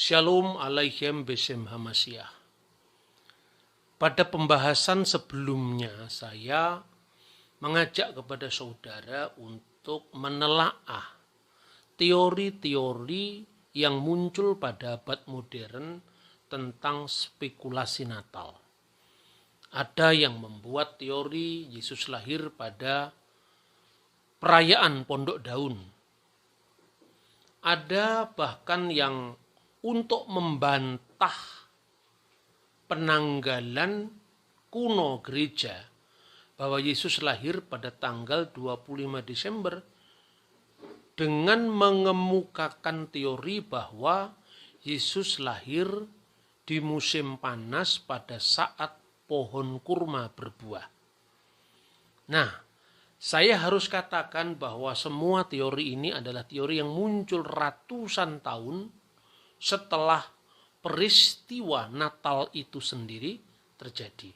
Shalom Aleichem Besem Hamasyah. Pada pembahasan sebelumnya saya mengajak kepada saudara untuk menelaah teori-teori yang muncul pada abad modern tentang spekulasi Natal. Ada yang membuat teori Yesus lahir pada perayaan Pondok Daun. Ada bahkan yang untuk membantah penanggalan kuno gereja bahwa Yesus lahir pada tanggal 25 Desember dengan mengemukakan teori bahwa Yesus lahir di musim panas pada saat pohon kurma berbuah. Nah, saya harus katakan bahwa semua teori ini adalah teori yang muncul ratusan tahun setelah peristiwa Natal itu sendiri terjadi.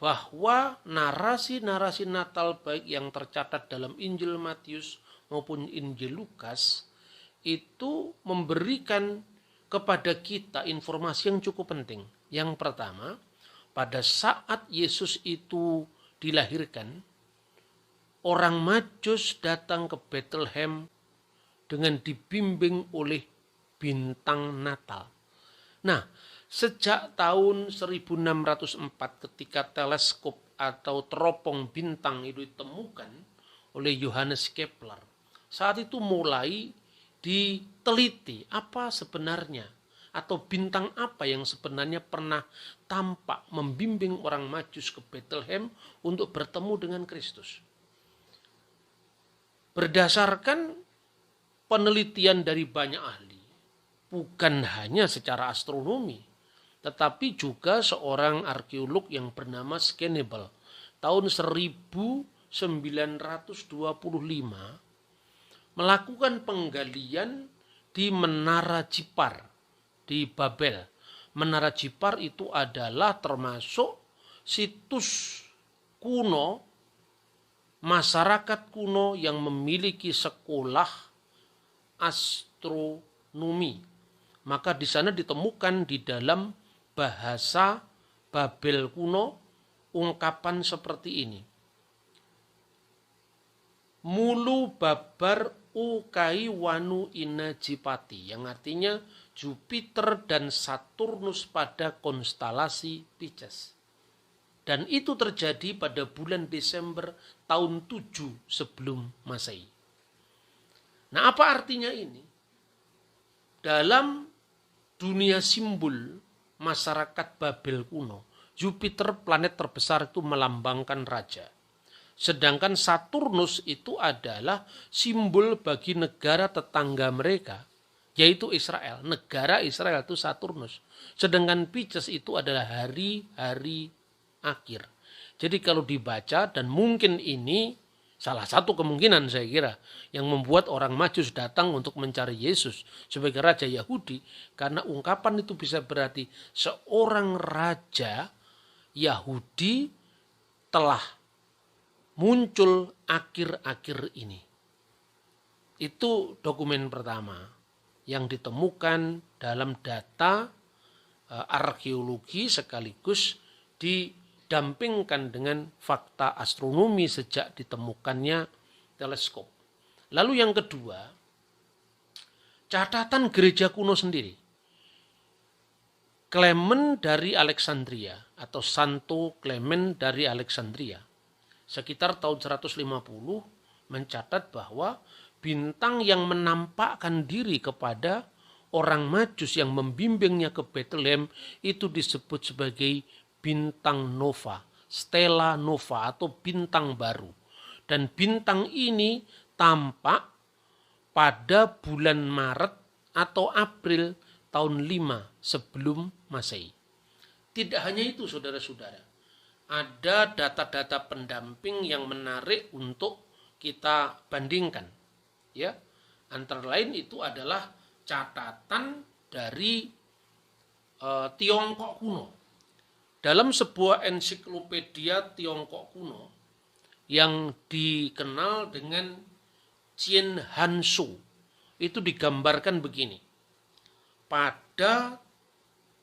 Bahwa narasi-narasi Natal baik yang tercatat dalam Injil Matius maupun Injil Lukas itu memberikan kepada kita informasi yang cukup penting. Yang pertama, pada saat Yesus itu dilahirkan, orang Majus datang ke Bethlehem dengan dibimbing oleh bintang Natal. Nah, sejak tahun 1604 ketika teleskop atau teropong bintang itu ditemukan oleh Johannes Kepler, saat itu mulai diteliti apa sebenarnya atau bintang apa yang sebenarnya pernah tampak membimbing orang Majus ke Bethlehem untuk bertemu dengan Kristus. Berdasarkan penelitian dari banyak ahli, bukan hanya secara astronomi, tetapi juga seorang arkeolog yang bernama Scannable tahun 1925 melakukan penggalian di Menara Jipar di Babel. Menara Jipar itu adalah termasuk situs kuno, masyarakat kuno yang memiliki sekolah astronomi. Maka di sana ditemukan di dalam bahasa Babel kuno ungkapan seperti ini. Mulu babar ukai wanu inajipati, yang artinya Jupiter dan Saturnus pada konstelasi Pisces. Dan itu terjadi pada bulan Desember tahun 7 sebelum Masehi. Nah, apa artinya ini? Dalam dunia simbol masyarakat Babel kuno, Jupiter planet terbesar itu melambangkan raja. Sedangkan Saturnus itu adalah simbol bagi negara tetangga mereka, yaitu Israel. Negara Israel itu Saturnus. Sedangkan Pisces itu adalah hari-hari akhir. Jadi kalau dibaca, dan mungkin ini salah satu kemungkinan saya kira yang membuat orang Majus datang untuk mencari Yesus sebagai raja Yahudi, karena ungkapan itu bisa berarti seorang raja Yahudi telah muncul akhir-akhir ini. Itu dokumen pertama yang ditemukan dalam data arkeologi sekaligus didampingkan dengan fakta astronomi sejak ditemukannya teleskop. Lalu yang kedua, catatan gereja kuno sendiri. Clement dari Alexandria atau Santo Clement dari Alexandria sekitar tahun 150 mencatat bahwa bintang yang menampakkan diri kepada orang Majus yang membimbingnya ke Bethlehem itu disebut sebagai bintang nova, stella nova atau bintang baru. Dan bintang ini tampak pada bulan Maret atau April tahun 5 sebelum Masehi. Tidak hanya itu saudara-saudara, ada data-data pendamping yang menarik untuk kita bandingkan. Ya, antara lain itu adalah catatan dari Tiongkok kuno. Dalam sebuah ensiklopedia Tiongkok kuno yang dikenal dengan Qian Han Shu, itu digambarkan begini. pada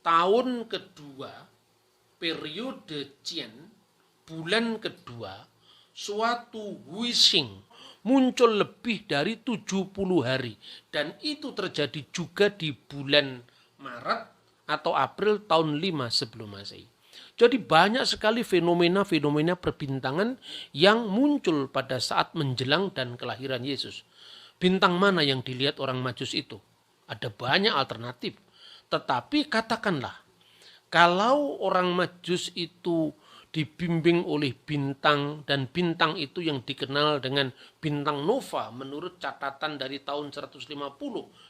tahun kedua, periode Qian, bulan kedua, suatu wishing muncul lebih dari 70 hari. Dan itu terjadi juga di bulan Maret atau April tahun 5 sebelum Masehi. Jadi banyak sekali fenomena-fenomena perbintangan yang muncul pada saat menjelang dan kelahiran Yesus. Bintang mana yang dilihat orang Majus itu? Ada banyak alternatif. Tetapi katakanlah, kalau orang Majus itu dibimbing oleh bintang, dan bintang itu yang dikenal dengan bintang nova menurut catatan dari tahun 150,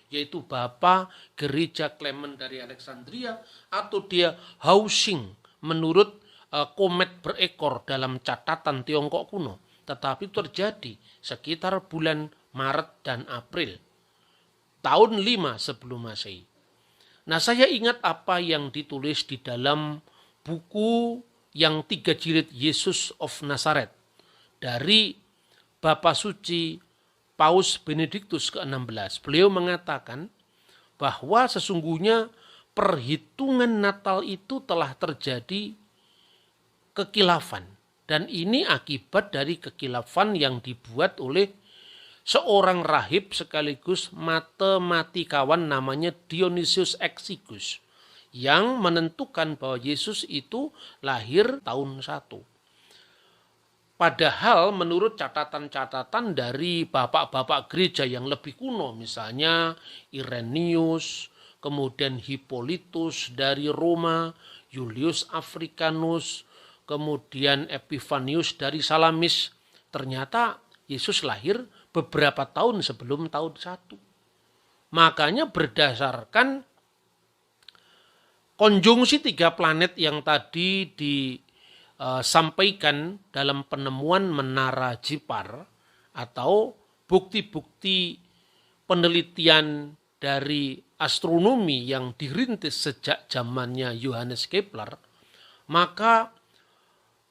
yaitu Bapa Gereja Clement dari Alexandria, atau dia Haussing menurut komet berekor dalam catatan Tiongkok kuno. Tetapi terjadi sekitar bulan Maret dan April tahun 5 sebelum Masehi. Nah, saya ingat apa yang ditulis di dalam buku yang 3 jilid Yesus of Nazareth dari Bapak Suci Paus Benediktus ke-16. Beliau mengatakan bahwa sesungguhnya perhitungan Natal itu telah terjadi kekilafan. Dan ini akibat dari kekilafan yang dibuat oleh seorang rahib sekaligus matematikawan namanya Dionysius Exiguus, yang menentukan bahwa Yesus itu lahir tahun 1. Padahal menurut catatan-catatan dari bapak-bapak gereja yang lebih kuno, misalnya Irenaeus, kemudian Hippolytus dari Roma, Julius Africanus, kemudian Epifanius dari Salamis, ternyata Yesus lahir beberapa tahun sebelum tahun 1. Makanya berdasarkan konjungsi 3 planet yang tadi disampaikan dalam penemuan menara Jipar atau bukti-bukti penelitian dari astronomi yang dirintis sejak zamannya Johannes Kepler, maka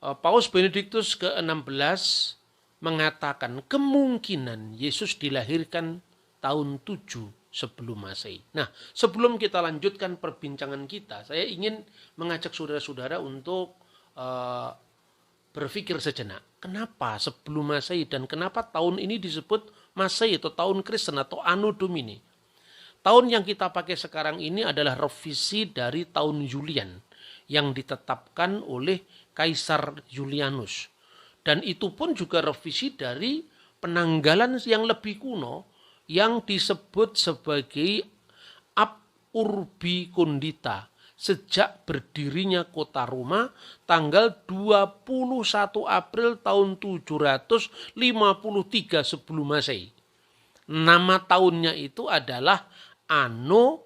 Paus Benediktus ke-16 mengatakan kemungkinan Yesus dilahirkan tahun 7 sebelum Masehi. Nah, sebelum kita lanjutkan perbincangan kita, saya ingin mengajak saudara-saudara untuk berpikir sejenak. Kenapa sebelum Masehi dan kenapa tahun ini disebut Masehi atau tahun Kristen atau Anno Domini? Tahun yang kita pakai sekarang ini adalah revisi dari tahun Julian yang ditetapkan oleh Kaisar Julianus. Dan itu pun juga revisi dari penanggalan yang lebih kuno yang disebut sebagai Ab Urbi Condita. Sejak berdirinya kota Roma tanggal 21 April tahun 753 sebelum Masehi. Nama tahunnya itu adalah Anno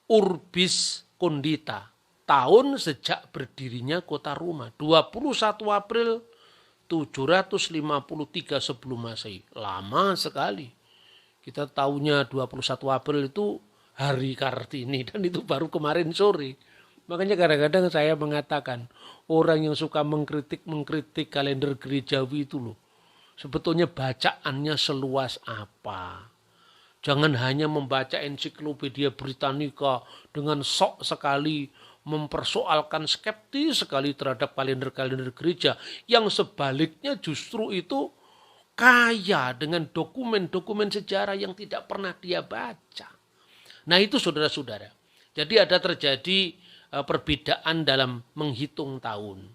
Urbis Condita. Tahun sejak berdirinya kota Roma. 21 April 753 sebelum Masehi. Lama sekali. Kita tahunya 21 April itu hari Kartini dan itu baru kemarin sore. Makanya kadang-kadang saya mengatakan orang yang suka mengkritik kalender gerejawi itu loh. Sebetulnya bacaannya seluas apa. Jangan hanya membaca ensiklopedia Britannica dengan sok sekali mempersoalkan skeptis sekali terhadap kalender-kalender gereja yang sebaliknya justru itu kaya dengan dokumen-dokumen sejarah yang tidak pernah dia baca. Nah itu saudara-saudara. Jadi ada terjadi perbedaan dalam menghitung tahun.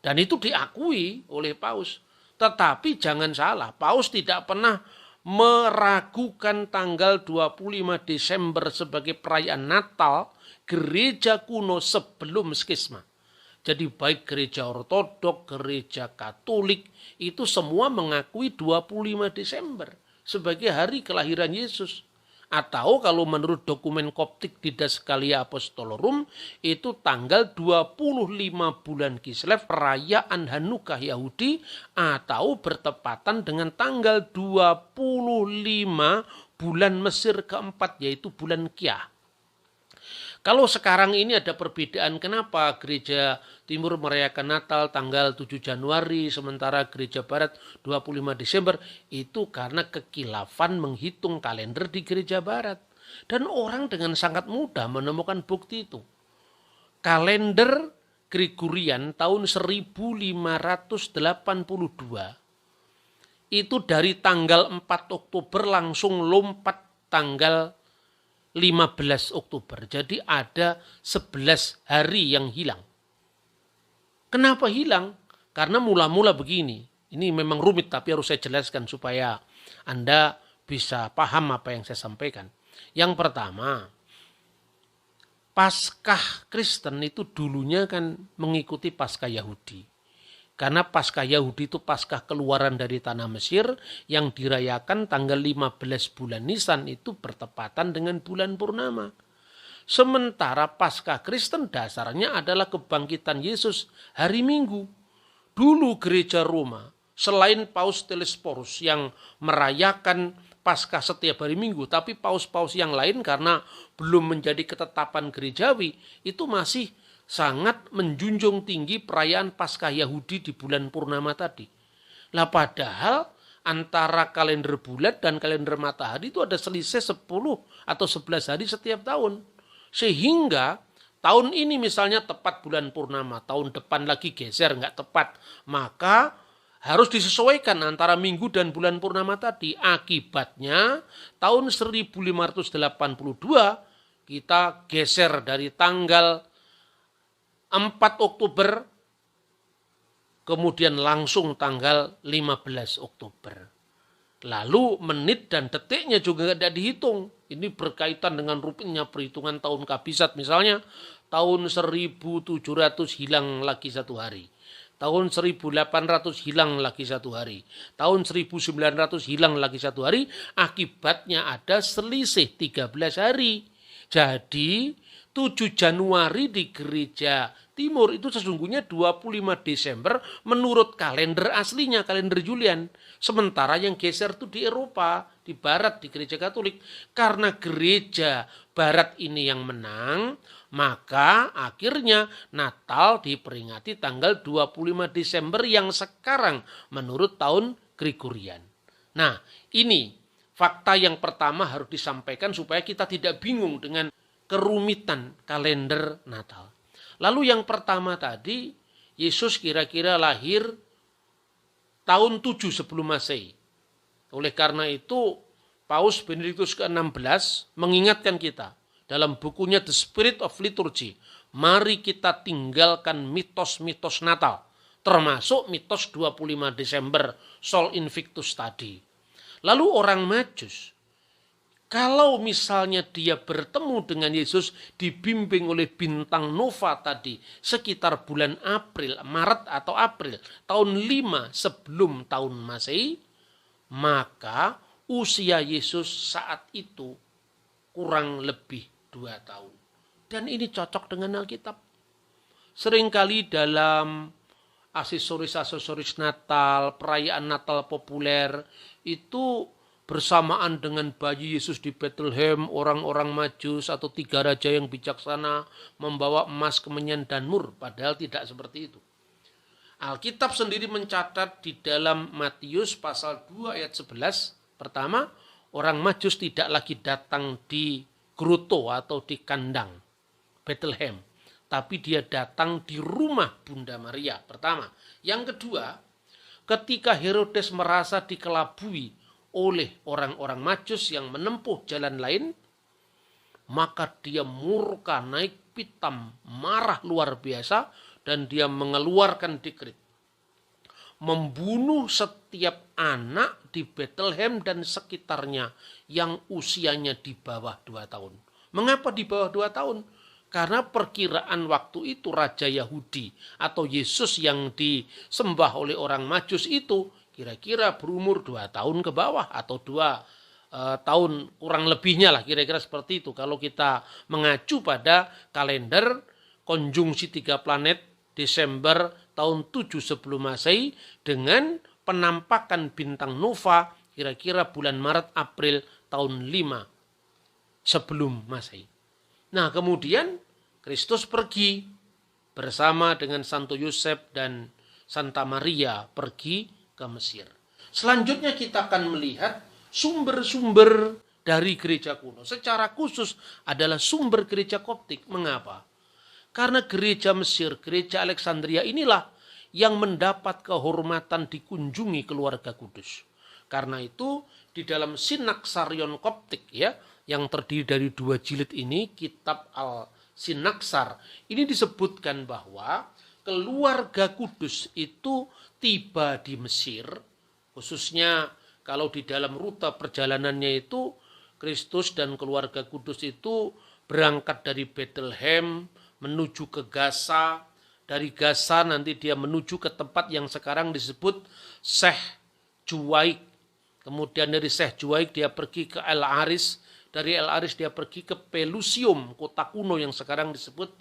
Dan itu diakui oleh Paus. Tetapi jangan salah, Paus tidak pernah meragukan tanggal 25 Desember sebagai perayaan Natal gereja kuno sebelum skisma. Jadi baik gereja Ortodok, gereja Katolik, itu semua mengakui 25 Desember sebagai hari kelahiran Yesus. Atau kalau menurut dokumen Koptik di Daskalia Apostolorum, itu tanggal 25 bulan Kislev, perayaan Hanukkah Yahudi, atau bertepatan dengan tanggal 25 bulan Mesir keempat, yaitu bulan Kiah. Kalau sekarang ini ada perbedaan, kenapa gereja Timur merayakan Natal tanggal 7 Januari, sementara gereja Barat 25 Desember, itu karena kekilafan menghitung kalender di gereja Barat. Dan orang dengan sangat mudah menemukan bukti itu. Kalender Gregorian tahun 1582 itu dari tanggal 4 Oktober langsung lompat tanggal 15 Oktober. Jadi ada 11 hari yang hilang. Kenapa hilang? Karena mula-mula begini. Ini memang rumit tapi harus saya jelaskan supaya Anda bisa paham apa yang saya sampaikan. Yang pertama, Paskah Kristen itu dulunya kan mengikuti Paskah Yahudi. Karena Paskah Yahudi itu Paskah keluaran dari tanah Mesir yang dirayakan tanggal 15 bulan Nisan itu bertepatan dengan bulan purnama. Sementara Paskah Kristen dasarnya adalah kebangkitan Yesus hari Minggu. Dulu gereja Roma selain Paus Telesporus yang merayakan Paskah setiap hari Minggu, tapi paus-paus yang lain karena belum menjadi ketetapan gerejawi itu masih sangat menjunjung tinggi perayaan Paskah Yahudi di bulan purnama tadi. Lah padahal antara kalender bulan dan kalender matahari itu ada selisih 10 atau 11 hari setiap tahun. Sehingga tahun ini misalnya tepat bulan purnama, tahun depan lagi geser nggak tepat. Maka harus disesuaikan antara minggu dan bulan purnama tadi. Akibatnya tahun 1582 kita geser dari tanggal 4 Oktober kemudian langsung tanggal 15 Oktober. Lalu menit dan detiknya juga tidak dihitung. Ini berkaitan dengan rutinnya perhitungan tahun kabisat. Misalnya tahun 1700 hilang lagi satu hari. Tahun 1800 hilang lagi satu hari. Tahun 1900 hilang lagi satu hari. Akibatnya ada selisih 13 hari. Jadi 7 Januari di gereja timur itu sesungguhnya 25 Desember menurut kalender aslinya, kalender Julian. Sementara yang geser itu di Eropa, di barat, di gereja Katolik. Karena gereja barat ini yang menang, maka akhirnya Natal diperingati tanggal 25 Desember yang sekarang menurut tahun Gregorian. Nah, ini fakta yang pertama harus disampaikan supaya kita tidak bingung dengan kerumitan kalender Natal. Lalu yang pertama tadi, Yesus kira-kira lahir tahun 7 sebelum Masehi. Oleh karena itu, Paus Benediktus ke-16 mengingatkan kita dalam bukunya The Spirit of Liturgy, mari kita tinggalkan mitos-mitos Natal, termasuk mitos 25 Desember, Sol Invictus tadi. Lalu orang Majus, kalau misalnya dia bertemu dengan Yesus dibimbing oleh bintang nova tadi sekitar bulan April, Maret atau April tahun 5 sebelum tahun Masehi, maka usia Yesus saat itu kurang lebih 2 tahun. Dan ini cocok dengan Alkitab. Seringkali dalam aksesoris-aksesoris Natal, perayaan Natal populer itu bersamaan dengan bayi Yesus di Bethlehem, orang-orang Majus atau 3 raja yang bijaksana membawa emas, kemenyan, dan mur. Padahal tidak seperti itu. Alkitab sendiri mencatat di dalam Matius pasal 2 ayat 11. Pertama, orang Majus tidak lagi datang di groto atau di kandang Bethlehem. Tapi dia datang di rumah Bunda Maria. Pertama. Yang kedua, ketika Herodes merasa dikelabui oleh orang-orang Majus yang menempuh jalan lain, maka dia murka, naik pitam, marah luar biasa, dan dia mengeluarkan dekret membunuh setiap anak di Bethlehem dan sekitarnya yang usianya di bawah 2 tahun. Mengapa di bawah 2 tahun? Karena perkiraan waktu itu Raja Yahudi atau Yesus yang disembah oleh orang Majus itu kira-kira berumur 2 tahun ke bawah atau 2 tahun kurang lebihnya lah, kira-kira seperti itu. Kalau kita mengacu pada kalender konjungsi 3 planet Desember tahun 7 sebelum Masehi dengan penampakan bintang nova kira-kira bulan Maret April tahun 5 sebelum Masehi. Nah, kemudian Kristus pergi bersama dengan Santo Yosef dan Santa Maria pergi ke Mesir. Selanjutnya kita akan melihat sumber-sumber dari gereja kuno. Secara khusus adalah sumber gereja Koptik. Mengapa? Karena gereja Mesir, gereja Alexandria inilah yang mendapat kehormatan dikunjungi keluarga kudus. Karena itu di dalam Sinaksarion Koptik ya, yang terdiri dari 2 jilid ini, kitab Al-Sinaksar, ini disebutkan bahwa keluarga kudus itu tiba di Mesir, khususnya kalau di dalam rute perjalanannya itu Kristus dan keluarga kudus itu berangkat dari Bethlehem menuju ke Gaza, dari Gaza nanti dia menuju ke tempat yang sekarang disebut Syekh Juwaik. Kemudian dari Syekh Juwaik dia pergi ke El Aris, dari El Aris dia pergi ke Pelusium, kota kuno yang sekarang disebut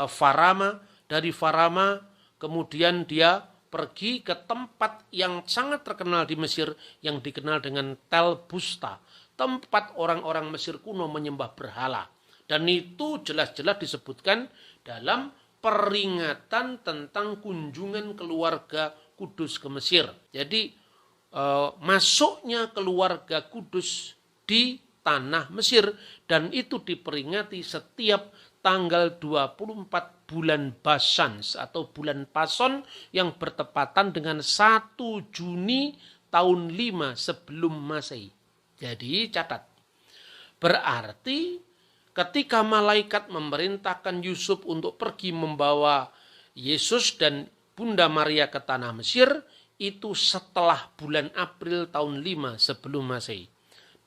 Farama. Dari Farama kemudian dia pergi ke tempat yang sangat terkenal di Mesir yang dikenal dengan Tel Busta, tempat orang-orang Mesir kuno menyembah berhala. Dan itu jelas-jelas disebutkan dalam peringatan tentang kunjungan keluarga kudus ke Mesir. Jadi masuknya keluarga kudus di tanah Mesir, dan itu diperingati setiap tanggal 24 bulan Basans atau bulan Pason yang bertepatan dengan 1 Juni tahun 5 sebelum Masehi. Jadi catat, berarti ketika malaikat memerintahkan Yusuf untuk pergi membawa Yesus dan Bunda Maria ke tanah Mesir, itu setelah bulan April tahun 5 sebelum Masehi.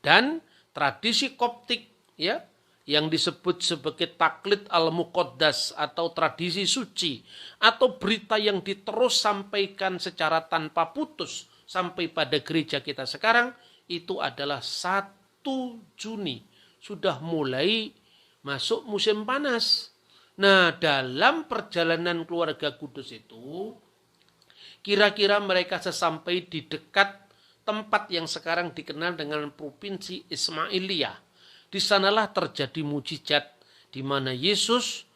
Dan tradisi Koptik ya, yang disebut sebagai taklid al-muqaddas atau tradisi suci, atau berita yang diterus sampaikan secara tanpa putus sampai pada gereja kita sekarang, itu adalah 1 Juni. Sudah mulai masuk musim panas. Nah, dalam perjalanan keluarga kudus itu, kira-kira mereka sesampai di dekat tempat yang sekarang dikenal dengan provinsi Ismailia. Di sanalah terjadi mujizat di mana Yesus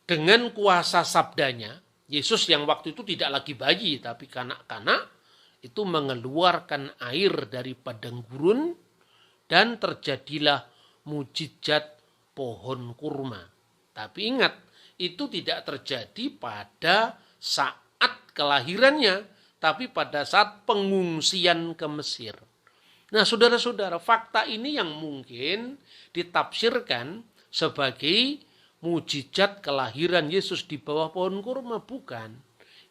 dengan kuasa sabdanya, Yesus yang waktu itu tidak lagi bayi tapi kanak-kanak, itu mengeluarkan air dari padang gurun dan terjadilah mujizat pohon kurma. Tapi ingat, itu tidak terjadi pada saat kelahirannya, tapi pada saat pengungsian ke Mesir. Nah, saudara-saudara, fakta ini yang mungkin ditafsirkan sebagai mujizat kelahiran Yesus di bawah pohon kurma. Bukan.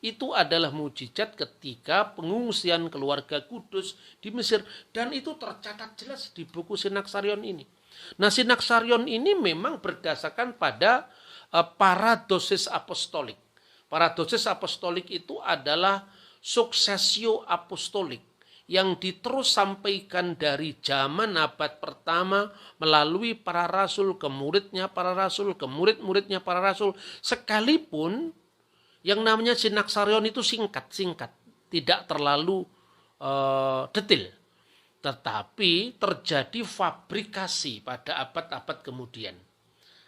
Itu adalah mujizat ketika pengungsian keluarga kudus di Mesir. Dan itu tercatat jelas di buku Sinaksarion ini. Nah, Sinaksarion ini memang berdasarkan pada paradosis apostolik. Paradosis apostolik itu adalah suksesio apostolik yang diterus sampaikan dari zaman abad pertama melalui para rasul ke muridnya para rasul, ke murid-muridnya para rasul. Sekalipun yang namanya Sinaksarion itu singkat-singkat, tidak terlalu detail. Tetapi terjadi fabrikasi pada abad-abad kemudian.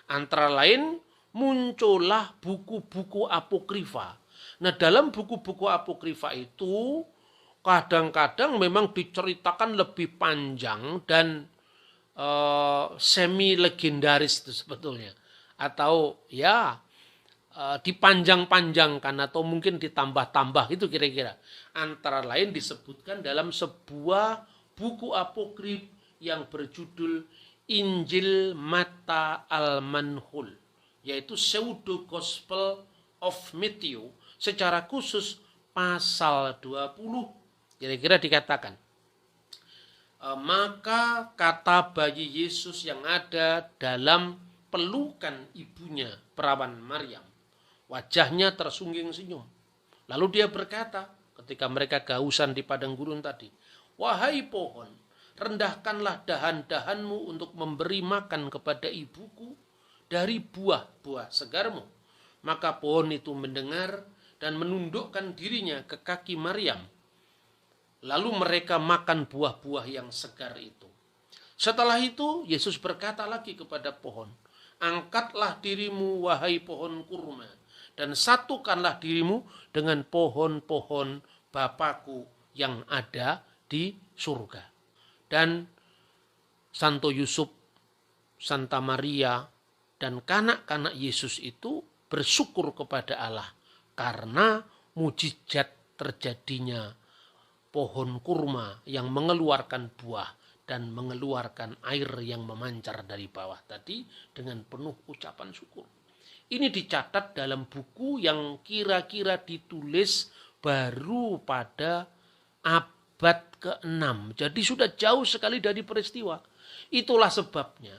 Antara lain muncullah buku-buku apokrifa. Nah, dalam buku-buku apokrifa itu kadang-kadang memang diceritakan lebih panjang dan semi legendaris itu sebetulnya, atau ya dipanjang-panjangkan atau mungkin ditambah-tambah itu kira-kira. Antara lain disebutkan dalam sebuah buku apokrif yang berjudul Injil Matta Al-Manhul, yaitu Pseudo Gospel of Matthew, secara khusus pasal 20. Kira-kira dikatakan, maka kata bayi Yesus yang ada dalam pelukan ibunya, perawan Maryam, wajahnya tersungging senyum. Lalu dia berkata, ketika mereka kehausan di padang gurun tadi, wahai pohon, rendahkanlah dahan-dahanmu untuk memberi makan kepada ibuku dari buah-buah segarmu. Maka pohon itu mendengar dan menundukkan dirinya ke kaki Maryam. Lalu mereka makan buah-buah yang segar itu. Setelah itu Yesus berkata lagi kepada pohon, angkatlah dirimu wahai pohon kurma, dan satukanlah dirimu dengan pohon-pohon Bapakku yang ada di surga. dan Santo Yusuf, Santa Maria, dan kanak-kanak Yesus itu bersyukur kepada Allah karena mujizat terjadinya pohon kurma yang mengeluarkan buah dan mengeluarkan air yang memancar dari bawah tadi dengan penuh ucapan syukur. Ini dicatat dalam buku yang kira-kira ditulis baru pada abad ke-6. Jadi sudah jauh sekali dari peristiwa. Itulah sebabnya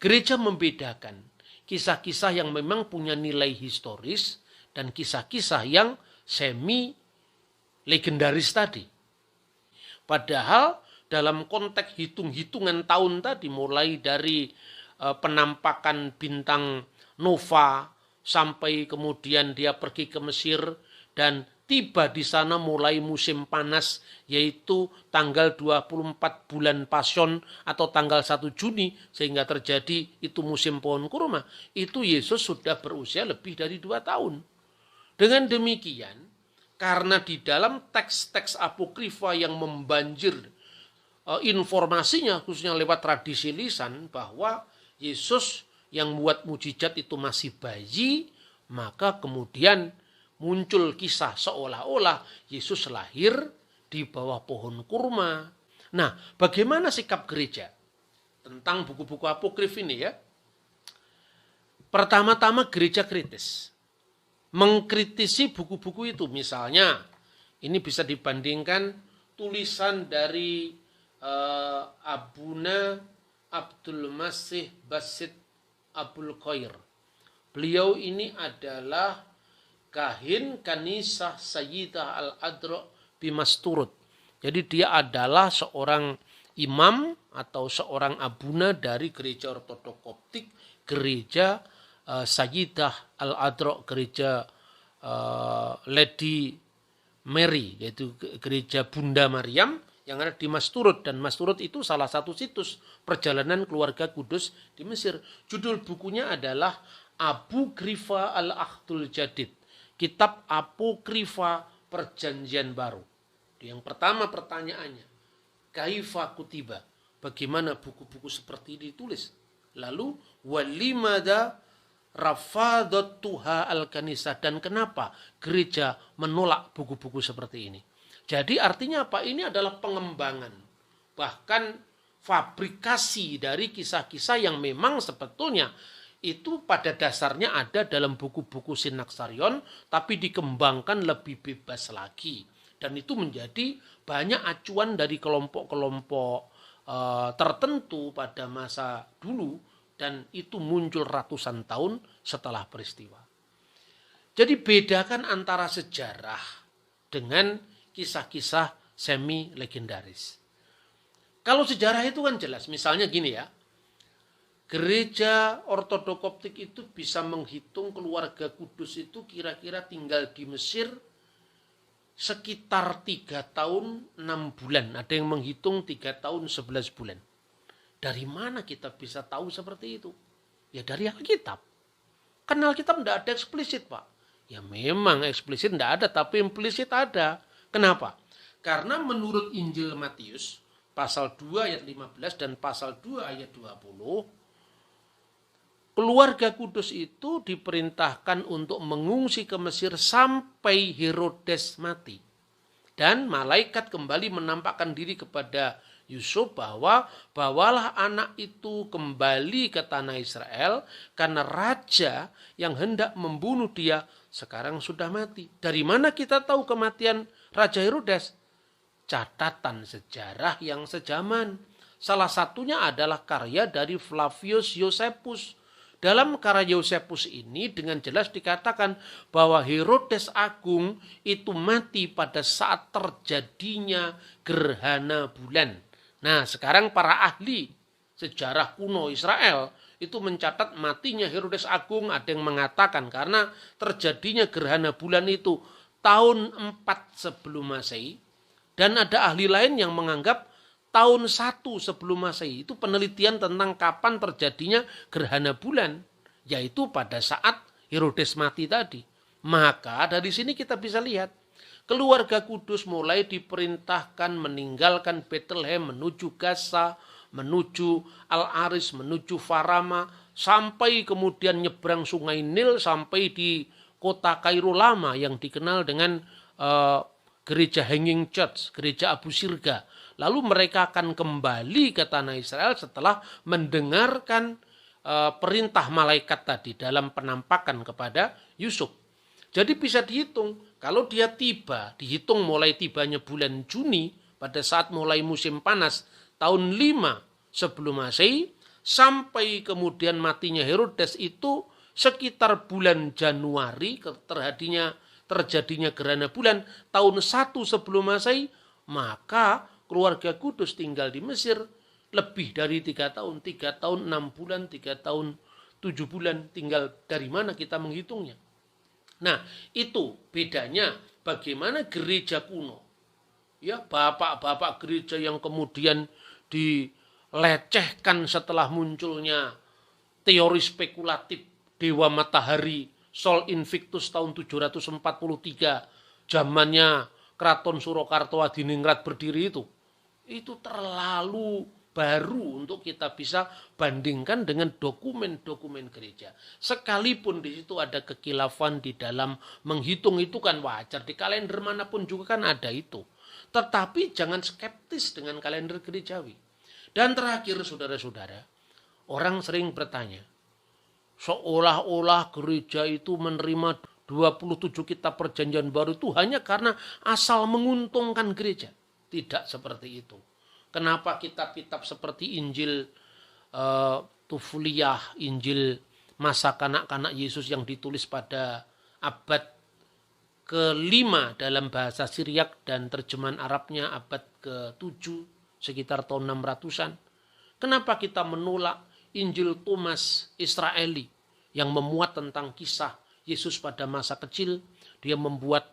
gereja membedakan kisah-kisah yang memang punya nilai historis dan kisah-kisah yang semi legendaris tadi. Padahal dalam konteks hitung-hitungan tahun tadi, mulai dari penampakan bintang nova sampai kemudian dia pergi ke Mesir dan tiba di sana mulai musim panas, yaitu tanggal 24 bulan Pasion atau tanggal 1 Juni sehingga terjadi itu musim pohon kurma. Itu Yesus sudah berusia lebih dari 2 tahun. Dengan demikian, karena di dalam teks-teks apokrifa yang membanjir informasinya khususnya lewat tradisi lisan bahwa Yesus yang buat mujizat itu masih bayi, maka kemudian muncul kisah seolah-olah Yesus lahir di bawah pohon kurma. Nah, bagaimana sikap gereja tentang buku-buku apokrif ini ya? Pertama-tama gereja kritis. Mengkritisi buku-buku itu. Misalnya, ini bisa dibandingkan tulisan dari Abuna Abdul Masih Basit Abul Khair. Beliau ini adalah kahin kanisah Sayyidah Al-Adra Bimasturut. Jadi dia adalah seorang imam atau seorang abuna dari gereja Ortodok Koptik, gereja Sayyidah Al-Adra, gereja Lady Mary, yaitu gereja Bunda Maryam yang ada di Masturut. Dan Masturut itu salah satu situs perjalanan keluarga kudus di Mesir. Judul bukunya adalah Abu Grifa Al-Ahdul Jadid, kitab apokrifa perjanjian baru. Yang pertama pertanyaannya, kaifa kutiba, bagaimana buku-buku seperti ini ditulis? Lalu walimada rafadatuha al-kanisah, dan kenapa gereja menolak buku-buku seperti ini? Jadi artinya apa? Ini adalah pengembangan, bahkan fabrikasi dari kisah-kisah yang memang sebetulnya itu pada dasarnya ada dalam buku-buku Sinaksarion, tapi dikembangkan lebih bebas lagi. Dan itu menjadi banyak acuan dari kelompok-kelompok tertentu pada masa dulu, dan itu muncul ratusan tahun setelah peristiwa. Jadi bedakan antara sejarah dengan kisah-kisah semi legendaris. Kalau sejarah itu kan jelas, misalnya gini ya, gereja Ortodok Koptik itu bisa menghitung keluarga kudus itu kira-kira tinggal di Mesir sekitar 3 tahun 6 bulan. Ada yang menghitung 3 tahun 11 bulan. Dari mana kita bisa tahu seperti itu? Ya dari Alkitab. Kan Alkitab tidak ada eksplisit, Pak. Ya memang eksplisit tidak ada, tapi implisit ada. Kenapa? Karena menurut Injil Matius pasal 2 ayat 15 dan pasal 2 ayat 20, keluarga kudus itu diperintahkan untuk mengungsi ke Mesir sampai Herodes mati. Dan malaikat kembali menampakkan diri kepada Yusuf bahwa bawalah anak itu kembali ke tanah Israel karena raja yang hendak membunuh dia sekarang sudah mati. Dari mana kita tahu kematian Raja Herodes? Catatan sejarah yang sejaman. Salah satunya adalah karya dari Flavius Josephus. Dalam karya Josephus ini dengan jelas dikatakan bahwa Herodes Agung itu mati pada saat terjadinya gerhana bulan. Nah, sekarang para ahli sejarah kuno Israel itu mencatat matinya Herodes Agung. Ada yang mengatakan karena terjadinya gerhana bulan itu tahun 4 sebelum Masehi. Dan ada ahli lain yang menganggap tahun 1 sebelum Masehi. Itu penelitian tentang kapan terjadinya gerhana bulan, yaitu pada saat Herodes mati tadi. Maka dari sini kita bisa lihat keluarga kudus mulai diperintahkan meninggalkan Bethlehem menuju Gaza, menuju Al-Aris, menuju Farama, sampai kemudian nyebrang sungai Nil sampai di kota Kairo lama yang dikenal dengan gereja Hanging Church, gereja Abu Sirga. Lalu mereka akan kembali ke tanah Israel setelah mendengarkan perintah malaikat tadi dalam penampakan kepada Yusuf. Jadi bisa dihitung, kalau dia tiba, dihitung mulai tibanya bulan Juni pada saat mulai musim panas tahun 5 sebelum Masehi sampai kemudian matinya Herodes itu sekitar bulan Januari terjadinya gerhana bulan tahun 1 sebelum Masehi, maka keluarga kudus tinggal di Mesir lebih dari 3 tahun, 3 tahun 6 bulan, 3 tahun 7 bulan, tinggal dari mana kita menghitungnya. Nah, itu bedanya bagaimana gereja kuno. Ya, bapak-bapak gereja yang kemudian dilecehkan setelah munculnya teori spekulatif Dewa Matahari Sol Invictus tahun 743, zamannya Keraton Surakarta Hadiningrat berdiri itu terlalu baru untuk kita bisa bandingkan dengan dokumen-dokumen gereja. Sekalipun di situ ada kekilafan di dalam menghitung, itu kan wajar. Di kalender manapun juga kan ada itu. Tetapi jangan skeptis dengan kalender gerejawi. Dan terakhir saudara-saudara, orang sering bertanya, seolah-olah gereja itu menerima 27 kitab perjanjian baru itu hanya karena asal menguntungkan gereja. Tidak seperti itu. Kenapa kitab-kitab seperti Injil Tufliyah, Injil masa kanak-kanak Yesus yang ditulis pada abad ke-5 dalam bahasa Syriak dan terjemahan Arabnya abad ke-7 sekitar tahun 600-an. Kenapa kita menolak Injil Thomas Israeli yang memuat tentang kisah Yesus pada masa kecil? Dia membuat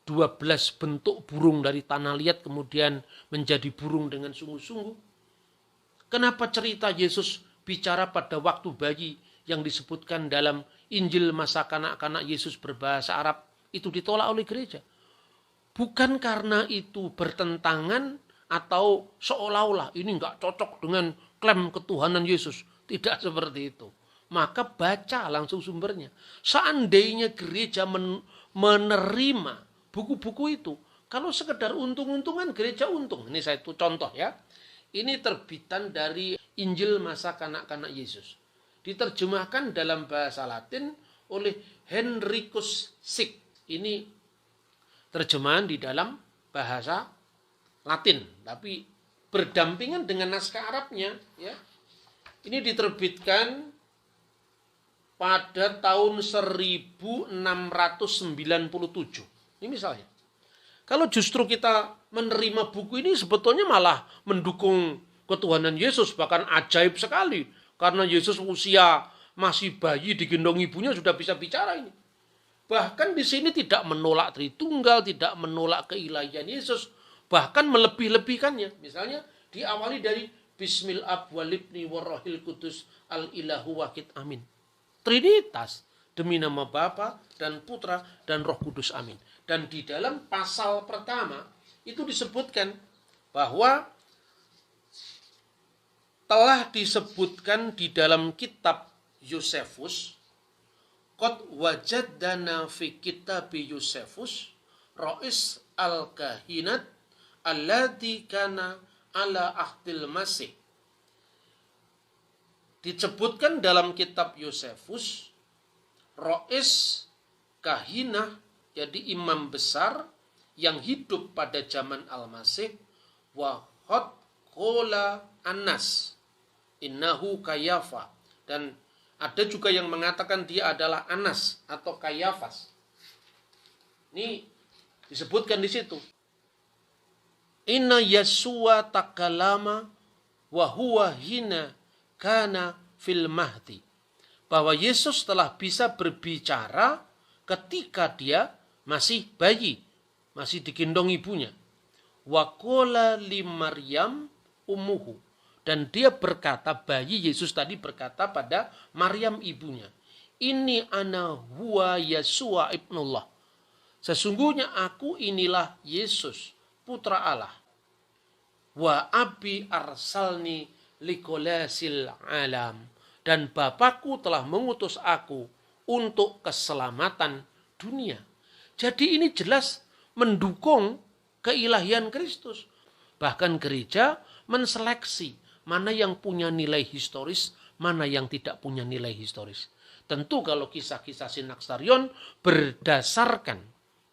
12 bentuk burung dari tanah liat kemudian menjadi burung dengan sungguh-sungguh. Kenapa cerita Yesus bicara pada waktu bayi yang disebutkan dalam Injil masa kanak-kanak Yesus berbahasa Arab itu ditolak oleh gereja? Bukan karena itu bertentangan atau seolah-olah ini enggak cocok dengan klaim ketuhanan Yesus. Tidak seperti itu. Maka baca langsung sumbernya. Seandainya gereja menerima buku-buku itu, kalau sekedar untung-untungan gereja untung. Ini saya itu contoh ya. Ini terbitan dari Injil masa kanak-kanak Yesus. Diterjemahkan dalam bahasa Latin oleh Henricus Sick. Ini terjemahan di dalam bahasa Latin, tapi berdampingan dengan naskah Arabnya ya. Ini diterbitkan pada tahun 1697. Ini misalnya. Kalau justru kita menerima buku ini sebetulnya malah mendukung ketuhanan Yesus, bahkan ajaib sekali. Karena Yesus usia masih bayi digendong ibunya sudah bisa bicara ini. Bahkan di sini tidak menolak Tritunggal, tidak menolak keilahian Yesus, bahkan melebih-lebihkannya. Misalnya diawali dari Bismil Ab walibni warrohil kudus al-ilahu wakid amin. Trinitas, demi nama Bapa dan Putra dan Roh Kudus amin. Dan di dalam pasal pertama itu disebutkan bahwa telah disebutkan di dalam kitab Yosefus, qad wajadana fi kitabi Yosefus Rois al-kahinat alladzi kana ala ahdil masih. Disebutkan dalam kitab Yosefus Rois kahinah, jadi imam besar yang hidup pada zaman Al-Masih, wa hot kola Anas innahu Kayafa, dan ada juga yang mengatakan dia adalah Anas atau Kayafas. Ini disebutkan di situ. Inna Yasua takalama wa huwa hina kana fil mahdi. Bahwa Yesus telah bisa berbicara ketika dia masih bayi, masih digendong ibunya. Wa qala li Maryam ummuhu, dan dia berkata, bayi Yesus tadi berkata pada Maryam ibunya, ini ana huwa Yesua ibnullah. Sesungguhnya aku inilah Yesus, putra Allah. Wa abi arsalni likolasil alam. Dan Bapakku telah mengutus aku untuk keselamatan dunia. Jadi ini jelas mendukung keilahian Kristus. Bahkan gereja menseleksi mana yang punya nilai historis, mana yang tidak punya nilai historis. Tentu kalau kisah-kisah Sinaksarion berdasarkan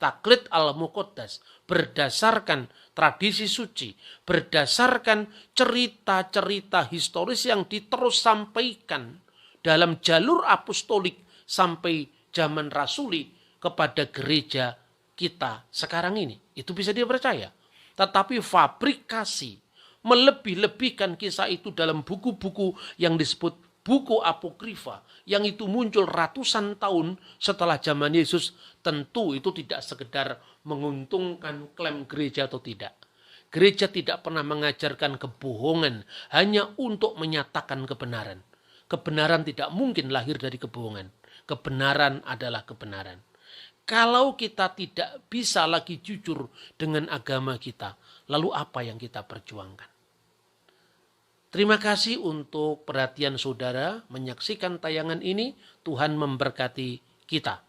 taklid al-muqaddas, berdasarkan tradisi suci, berdasarkan cerita-cerita historis yang diterus sampaikan dalam jalur apostolik sampai zaman rasuli kepada gereja kita sekarang ini. Itu bisa dipercaya. Tetapi fabrikasi, melebih-lebihkan kisah itu dalam buku-buku yang disebut buku apokrifa, yang itu muncul ratusan tahun setelah zaman Yesus, tentu itu tidak sekedar menguntungkan klaim gereja atau tidak. Gereja tidak pernah mengajarkan kebohongan hanya untuk menyatakan kebenaran. Kebenaran tidak mungkin lahir dari kebohongan. Kebenaran adalah kebenaran. Kalau kita tidak bisa lagi jujur dengan agama kita, lalu apa yang kita perjuangkan? Terima kasih untuk perhatian saudara menyaksikan tayangan ini. Tuhan memberkati kita.